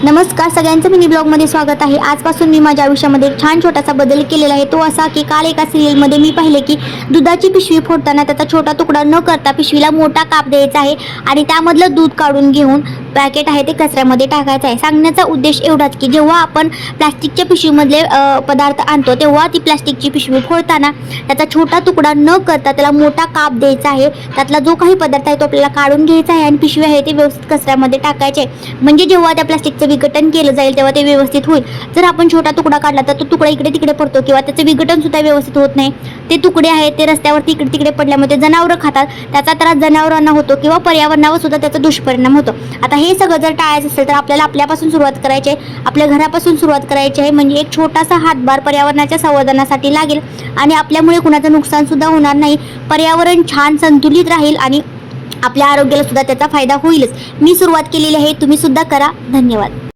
नमस्कार सगळ्यांचं मिनी ब्लॉगमध्ये स्वागत आहे। आजपासून मी माझ्या आयुष्यामध्ये एक छान छोटासा बदल केलेला आहे। तो असा की काल एका सिरियलमध्ये मी पाहिले की दुधाची पिशवी फोडताना त्याचा छोटा तुकडा न करता पिशवीला मोठा काप द्यायचा आहे आणि त्यामधलं दूध काढून घेऊन पॅकेट आहे ते कचऱ्यामध्ये टाकायचं आहे। सांगण्याचा उद्देश एवढाच की जेव्हा आपण प्लास्टिकच्या पिशवीमधले पदार्थ आणतो तेव्हा ती प्लास्टिकची पिशवी फोडताना त्याचा छोटा तुकडा न करता त्याला मोठा काप द्यायचा आहे। त्यातला जो काही पदार्थ आहे तो आपल्याला काढून घ्यायचा आहे आणि पिशवी आहे ते व्यवस्थित कचऱ्यामध्ये टाकायचे। म्हणजे जेव्हा त्या प्लास्टिकचं विघटन केलं जाईल तेव्हा ते व्यवस्थित होईल। जर आपण छोटा तुकडा काढला तर तो तुकडा इकडे तिकडे पडतो किंवा त्याचं विघटन सुद्धा व्यवस्थित होत नाही। ते तुकडे आहेत ते रस्त्यावरती इकडे तिकडे पडल्यामुळे जनावरं खातात, त्याचा त्रास जनावरांना होतो किंवा पर्यावरणावर सुद्धा त्याचा दुष्परिणाम होतो। आता हे सगळं जर टाळायचं असेल तर आपल्याला आपल्यापासून सुरुवात करायची आहे, आपल्या घरापासून सुरुवात करायची आहे। म्हणजे एक छोटासा हातभार पर्यावरणाच्या संवर्धनासाठी लागेल आणि आपल्यामुळे कुणाचं नुकसान सुद्धा होणार नाही। पर्यावरण छान संतुलित राहील आणि आपल्या आरोग्याला सुद्धा त्याचा फायदा होईलच। मी सुरुवात केलेली आहे, तुम्ही सुद्धा करा। धन्यवाद।